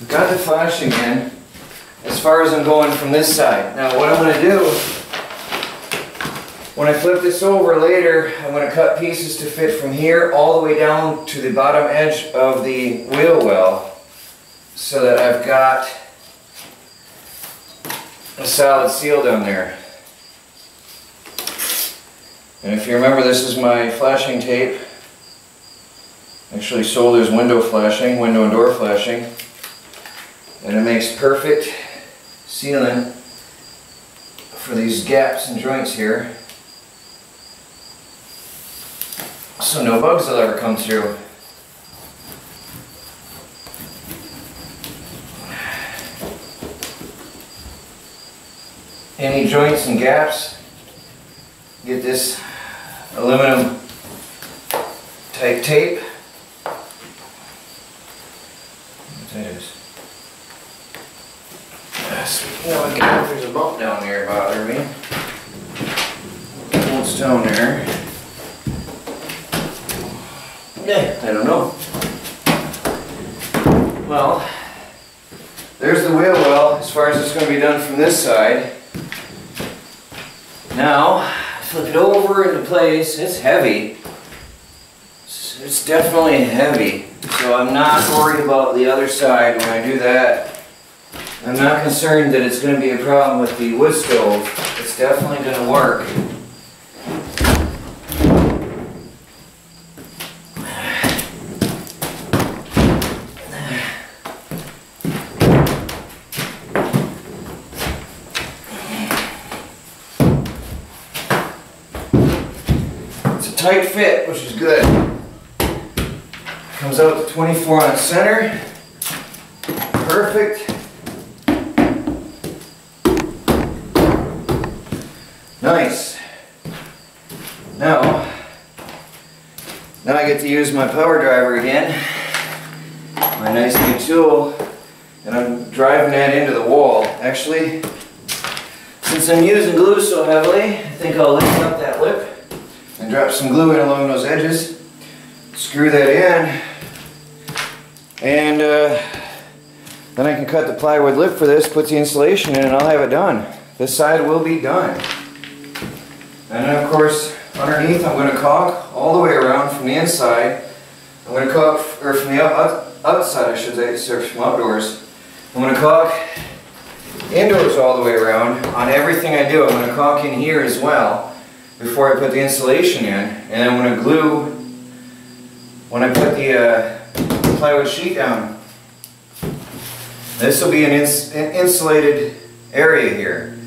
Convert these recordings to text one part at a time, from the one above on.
I've got the flashing in as far as I'm going from this side. Now what I'm going to do, when I flip this over later, I'm going to cut pieces to fit from here all the way down to the bottom edge of the wheel well, so that I've got a solid seal down there. And if you remember, this is my flashing tape. Actually sold as window flashing, window and door flashing. And it makes perfect sealant for these gaps and joints here, so no bugs will ever come through. Any joints and gaps, get this aluminum type tape. What is? Speaking of a gap, there's a bump down there bothering me. What's down there? Yeah, I don't know. Well, there's the wheel well as far as it's going to be done from this side. Now, flip it over into place. It's heavy. It's definitely heavy. So I'm not worried about the other side when I do that. I'm not concerned that it's going to be a problem with the wood stove. It's definitely going to work. It's a tight fit, which is good. Comes out to 24 on the center. Perfect. Nice. Now I get to use my power driver again, my nice new tool, and I'm driving that into the wall. Actually, since I'm using glue so heavily, I think I'll lift up that lip and drop some glue in along those edges, screw that in, and then I can cut the plywood lip for this, put the insulation in, and I'll have it done. This side will be done. And then of course, underneath I'm going to caulk all the way around from the inside. I'm going to caulk, or from the outside I should say, from outdoors. I'm going to caulk indoors all the way around on everything I do. I'm going to caulk in here as well before I put the insulation in. And I'm going to glue when I put the plywood sheet down. This will be an insulated area here.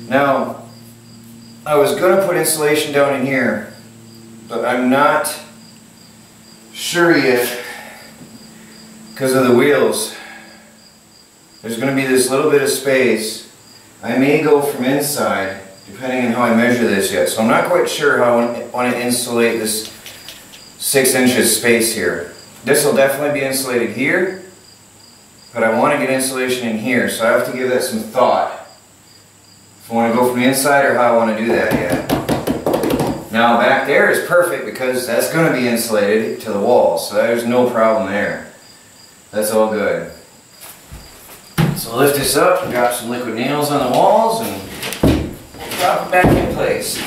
Now, I was going to put insulation down in here, but I'm not sure yet because of the wheels. There's going to be this little bit of space. I may go from inside, depending on how I measure this yet. So I'm not quite sure how I want to insulate this 6 inches space here. This will definitely be insulated here, but I want to get insulation in here, so I have to give that some thought. I want to go from the inside or how I want to do that yet. Now back there is perfect because that's going to be insulated to the walls, so there's no problem there. That's all good. So lift this up, drop some liquid nails on the walls, and drop it back in place.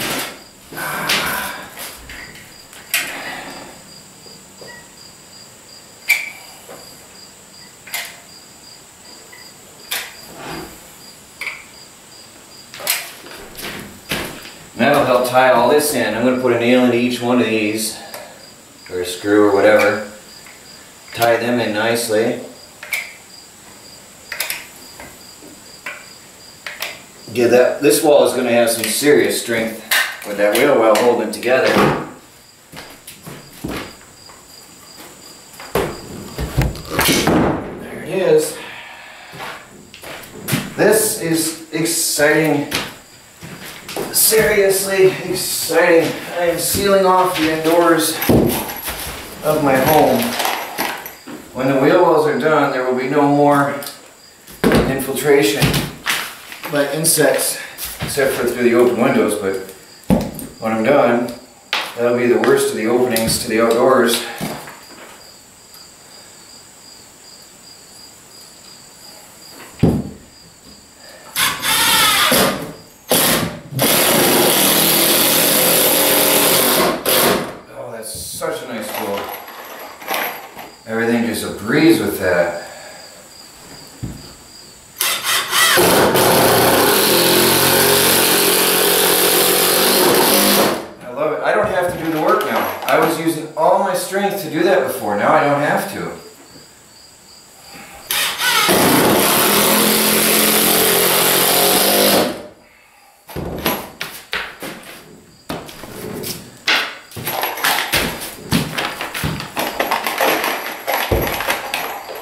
That'll help tie all this in. I'm going to put a nail into each one of these, or a screw or whatever. Tie them in nicely. Give that. This wall is going to have some serious strength with that wheel well holding it together. There it is. This is exciting. Seriously exciting. I am sealing off the indoors of my home. When the wheel wells are done, there will be no more infiltration by insects, except for through the open windows, but when I'm done, that'll be the worst of the openings to the outdoors. is a breeze with that. I love it. I don't have to do the work now. I was using all my strength to do that before. Now I don't have to.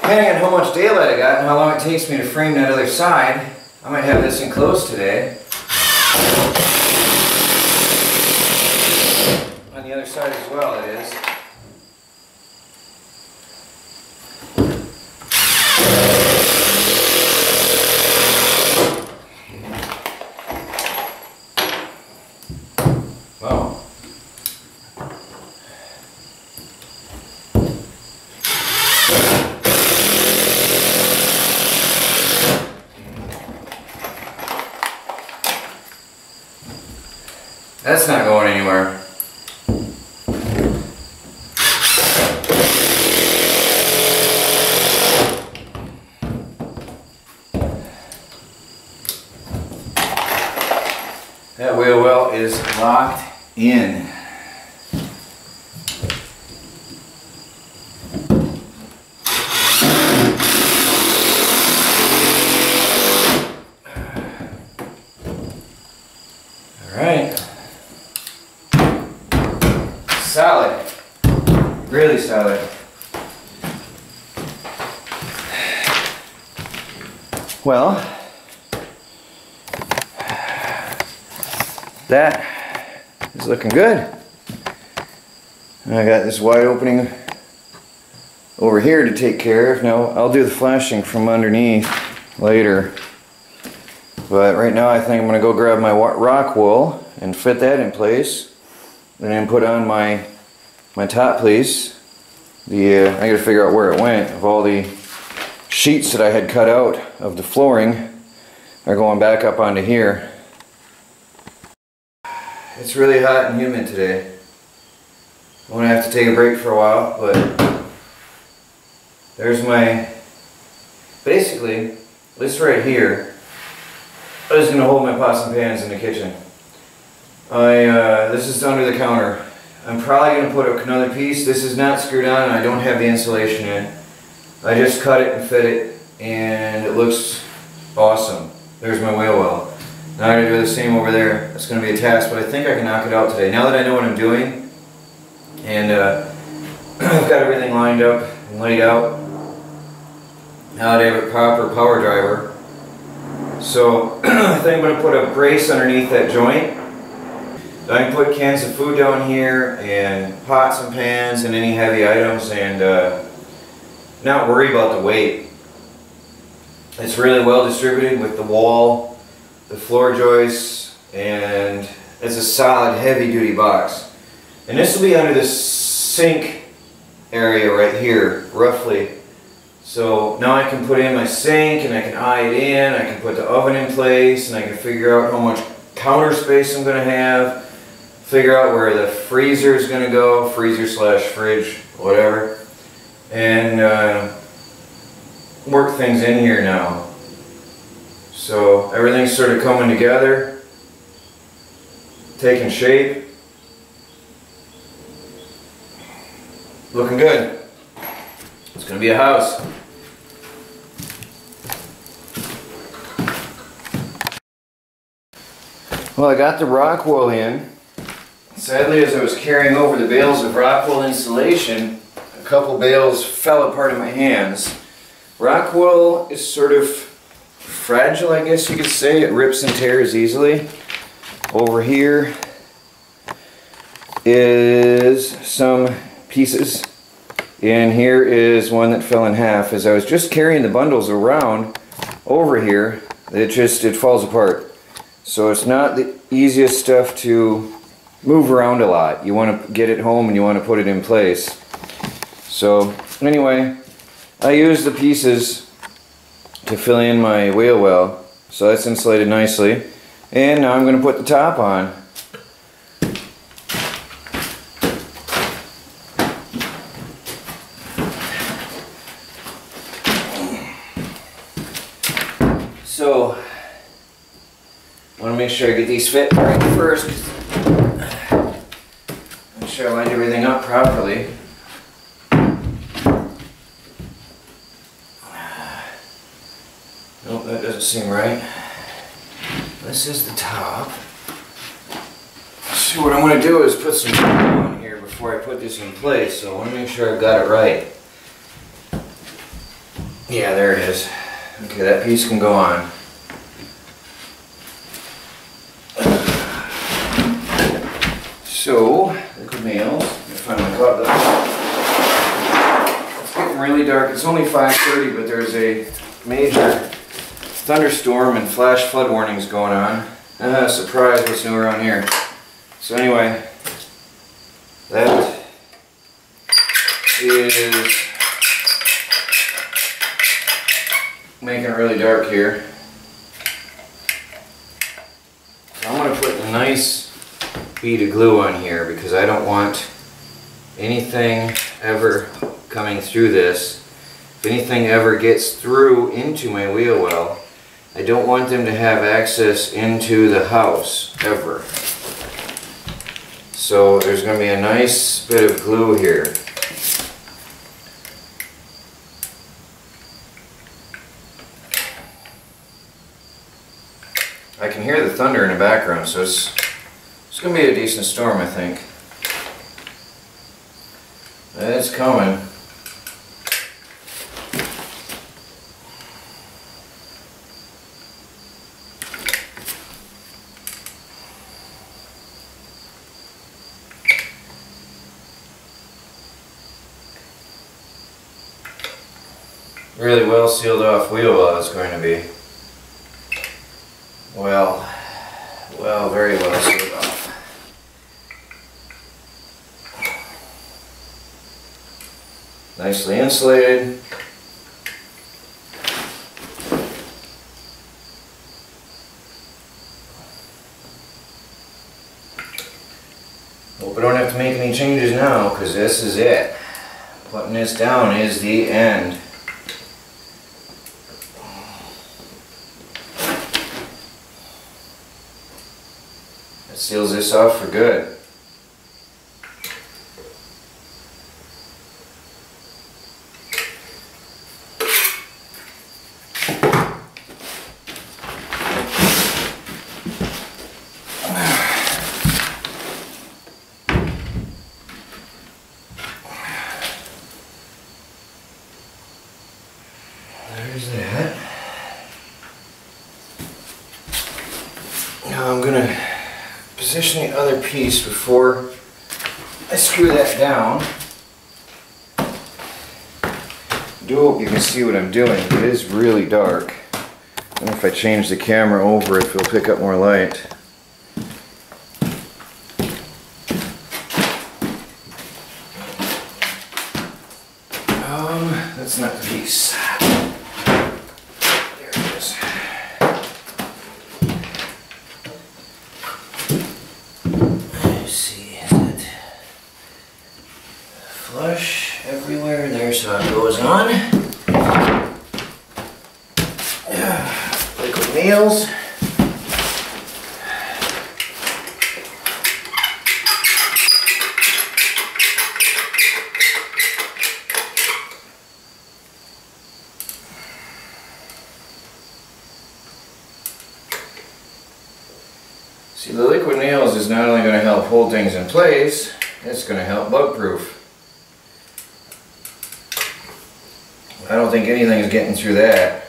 Depending on how much daylight I got and how long it takes me to frame that other side, I might have this enclosed today. On the other side as well, it is. Wow. That's not going anywhere. That wheel well is locked in. All right. Solid, really solid. Well, that is looking good. I got this wide opening over here to take care of. Now I'll do the flashing from underneath later, but right now I think I'm going to go grab my rock wool and fit that in place. And then put on my top piece. I got to figure out where it went. Of all the sheets that I had cut out of the flooring are going back up onto here. It's really hot and humid today. I'm going to have to take a break for a while, but there's my, basically, this right here is going to hold my pots and pans in the kitchen. This is under the counter. I'm probably going to put another piece. This is not screwed on and I don't have the insulation in. I just cut it and fit it and it looks awesome. There's my wheel well. Now I'm going to do the same over there. It's going to be a task, but I think I can knock it out today. Now that I know what I'm doing and I've got everything lined up and laid out. Now that I have a proper power driver. So I think I'm going to put a brace underneath that joint. I can put cans of food down here and pots and pans and any heavy items and not worry about the weight. It's really well distributed with the wall, the floor joists, and it's a solid heavy duty box. And this will be under the sink area right here, roughly. So now I can put in my sink and I can eye it in, I can put the oven in place and I can figure out how much counter space I'm going to have. Figure out where the freezer is going to go, freezer slash fridge, whatever, and work things in here now. So everything's sort of coming together, taking shape, looking good. It's going to be a house. Well, I got the rock wool in. Sadly, as I was carrying over the bales of rock wool insulation, a couple bales fell apart in my hands. Rock wool is sort of fragile, I guess you could say. It rips and tears easily. Over here is some pieces, and here is one that fell in half. As I was just carrying the bundles around over here, it falls apart. So it's not the easiest stuff to move around a lot. You want to get it home and you want to put it in place. So anyway, I used the pieces to fill in my wheel well. So that's insulated nicely. And now I'm going to put the top on. make sure I get these fit right first. Make sure I lined everything up properly. Nope, that doesn't seem right. This is the top. So what I'm going to do is put some glue on here before I put this in place, so I want to make sure I've got it right. Yeah, there it is. Okay, that piece can go on. So, liquid nails. Let me find my glove. It's getting really dark. It's only 5:30, but there's a major thunderstorm and flash flood warnings going on. Surprise, what's new around here? So anyway, that is making it really dark here. So I'm going to put a nice bead of glue on here because I don't want anything ever coming through this. If anything ever gets through into my wheel well, I don't want them to have access into the house ever. So there's going to be a nice bit of glue here. I can hear the thunder in the background, so it's going to be a decent storm, I think. It's coming. Really well sealed off wheel well it's going to be. Well, very well sealed off. Nicely insulated. Hope I don't have to make any changes now, because this is it. Putting this down is the end. That seals this off for good. There's that. Now I'm going to position the other piece before I screw that down. I do hope you can see what I'm doing. It is really dark. I don't know if I change the camera over if it'll pick up more light. That's not the piece. There it is. Let's see, is it flush everywhere? There's how it goes on. Liquid nails. See, the liquid nails is not only going to help hold things in place, it's going to help bug proof. I don't think anything is getting through that.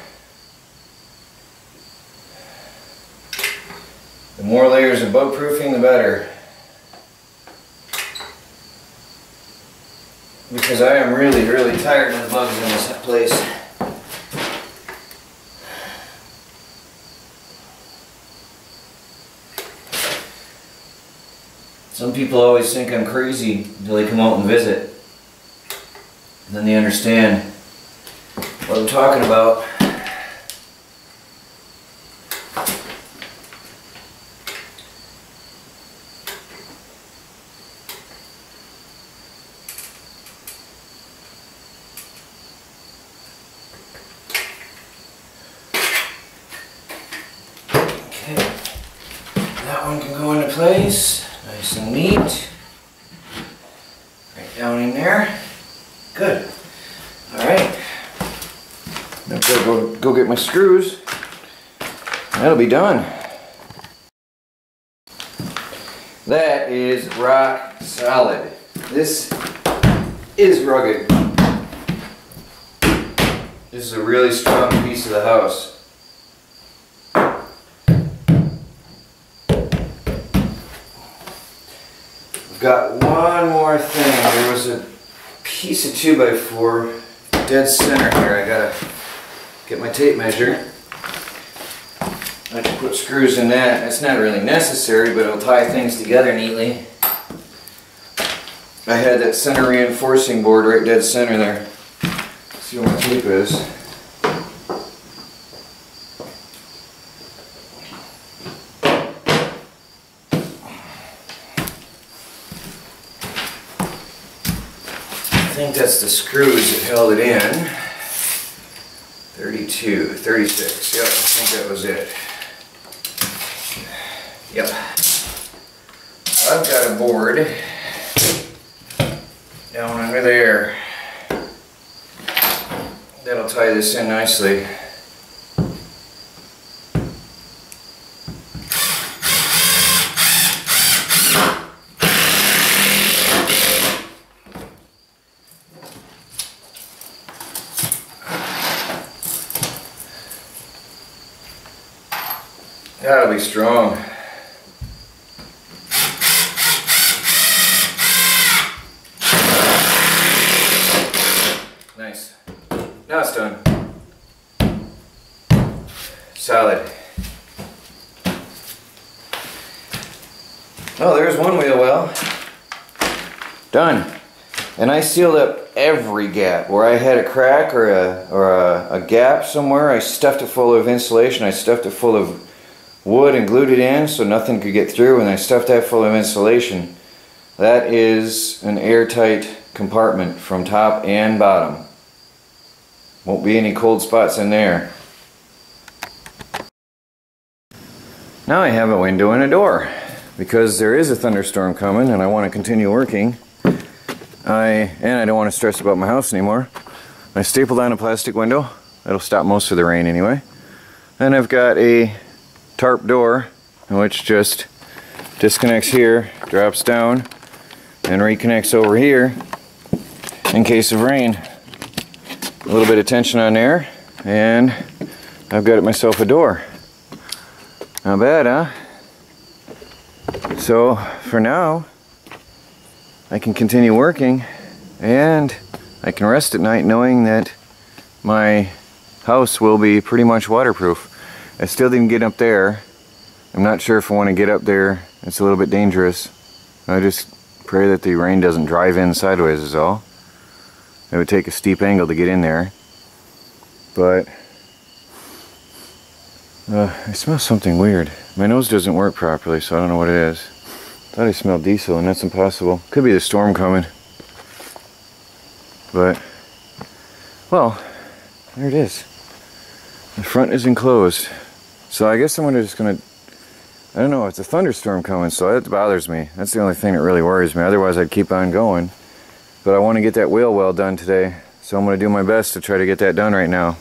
The more layers of bug proofing, the better. Because I am really, really tired of the bugs in this place. Some people always think I'm crazy until they come out and visit. And then they understand what I'm talking about. Okay. one can go into place, nice and neat. Right down in there. Good. All right. Now I've got to go get my screws. That'll be done. That is rock solid. This is rugged. This is a really strong piece of the house. I've got one more thing. There was a piece of 2x4 dead center here. I gotta get my tape measure. I can put screws in that. That's not really necessary, but it'll tie things together neatly. I had that center reinforcing board right dead center there. Let's see where my tape is. I think that's the screws that held it in. 32, 36, yep, I think that was it. Yep. I've got a board down under there. That'll tie this in nicely. That'll be strong. Nice. Now it's done. Solid. Oh, there's one wheel well. Done. And I sealed up every gap. Where I had a crack or a gap somewhere, I stuffed it full of insulation. I stuffed it full of wood and glued it in so nothing could get through, and I stuffed that full of insulation. That is an airtight compartment from top and bottom. Won't be any cold spots in there. Now I have a window and a door because there is a thunderstorm coming and I want to continue working. I don't want to stress about my house anymore. I stapled on a plastic window. That'll stop most of the rain anyway. Then I've got a tarp door, which just disconnects here, drops down, and reconnects over here in case of rain. A little bit of tension on there, and I've got myself a door. Not bad, huh? So for now, I can continue working, and I can rest at night knowing that my house will be pretty much waterproof. I still didn't get up there. I'm not sure if I want to get up there. It's a little bit dangerous. I just pray that the rain doesn't drive in sideways is all. It would take a steep angle to get in there. But I smell something weird. My nose doesn't work properly, so I don't know what it is. Thought I smelled diesel, and that's impossible. Could be the storm coming. But, well, there it is. The front is enclosed. So I guess I'm just gonna, I don't know, it's a thunderstorm coming, so that bothers me. That's the only thing that really worries me. Otherwise I'd keep on going. But I want to get that wheel well done today, so I'm going to do my best to try to get that done right now.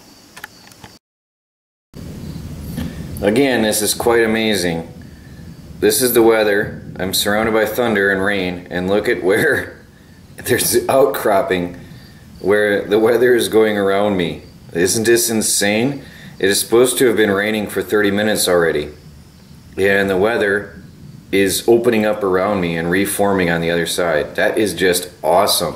Again, this is quite amazing. This is the weather. I'm surrounded by thunder and rain, and look at where there's outcropping where the weather is going around me. Isn't this insane? It is supposed to have been raining for 30 minutes already, and the weather is opening up around me and reforming on the other side. That is just awesome.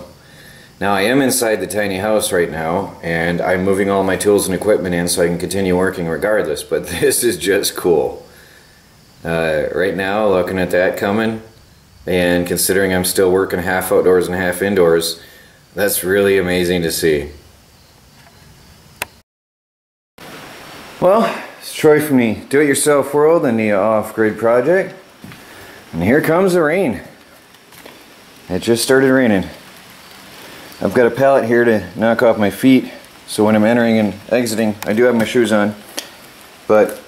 Now I am inside the tiny house right now, and I'm moving all my tools and equipment in so I can continue working regardless, but this is just cool. Right now, looking at that coming, and considering I'm still working half outdoors and half indoors, that's really amazing to see. Well, it's Troy from the Do-It-Yourself World and the Off-Grid Project. And here comes the rain. It just started raining. I've got a pallet here to knock off my feet, so when I'm entering and exiting, I do have my shoes on. But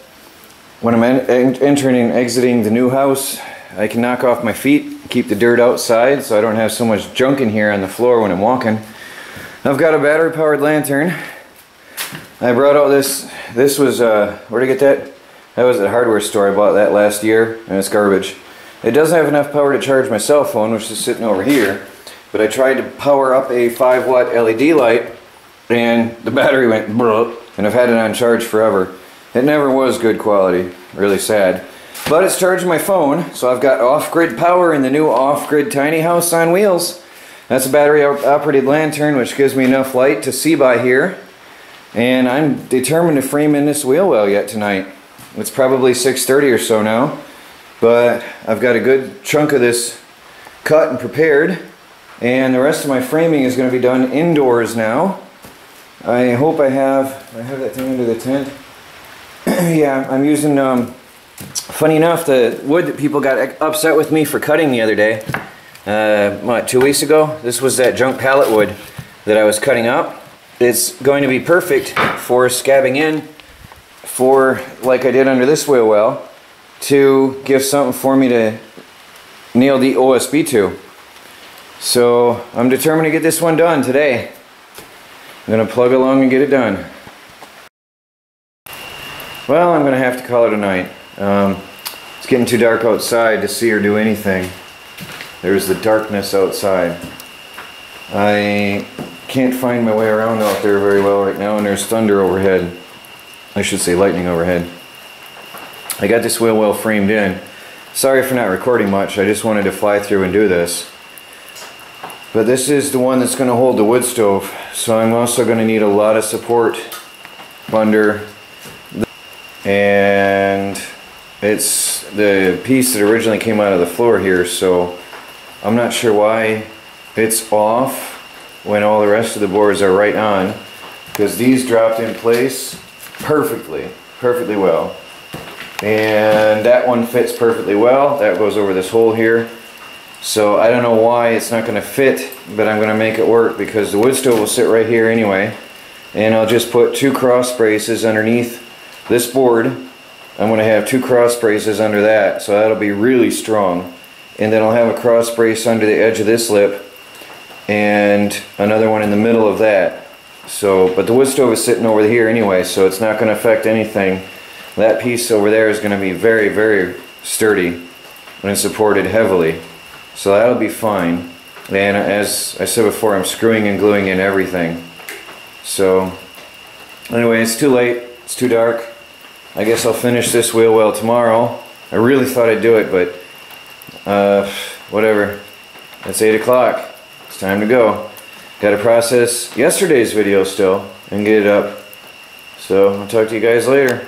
when I'm entering and exiting the new house, I can knock off my feet, keep the dirt outside so I don't have so much junk in here on the floor when I'm walking. I've got a battery powered lantern. I brought out this was, where'd I get that? That was at a hardware store. I bought that last year and it's garbage. It doesn't have enough power to charge my cell phone, which is sitting over here, but I tried to power up a 5-watt LED light and the battery went brrr, and I've had it on charge forever. It never was good quality, really sad. But it's charging my phone, so I've got off-grid power in the new off-grid tiny house on wheels. That's a battery-operated lantern, which gives me enough light to see by here. And I'm determined to frame in this wheel well yet tonight. It's probably 6:30 or so now, but I've got a good chunk of this cut and prepared, and the rest of my framing is going to be done indoors now. I hope I have that thing under the tent. Yeah, I'm using, funny enough, the wood that people got upset with me for cutting the other day, what, 2 weeks ago? This was that junk pallet wood that I was cutting up. It's going to be perfect for scabbing in, for, like I did under this wheel well, to give something for me to nail the OSB to. So I'm determined to get this one done today. I'm going to plug along and get it done. Well, I'm going to have to call it a night. It's getting too dark outside to see or do anything. There's the darkness outside. I can't find my way around out there very well right now, and there's thunder overhead. I should say lightning overhead. I got this wheel well framed in. Sorry for not recording much. I just wanted to fly through and do this. But this is the one that's going to hold the wood stove, so I'm also going to need a lot of support under, and it's the piece that originally came out of the floor here, so I'm not sure why it's off when all the rest of the boards are right on, because these dropped in place perfectly well, and that one fits perfectly well. That goes over this hole here. So I don't know why it's not going to fit, but I'm going to make it work because the wood stove will sit right here anyway. And I'll just put 2 cross braces underneath this board. I'm going to have 2 cross braces under that, so that'll be really strong. And then I'll have a cross brace under the edge of this lip and another one in the middle of that. So, but the wood stove is sitting over here anyway, so it's not going to affect anything. That piece over there is going to be very, very sturdy and supported heavily. So that'll be fine. And as I said before, I'm screwing and gluing in everything. So anyway, it's too late. It's too dark. I guess I'll finish this wheel well tomorrow. I really thought I'd do it, but whatever. It's 8 o'clock. It's time to go. Got to process yesterday's video still and get it up. So I'll talk to you guys later.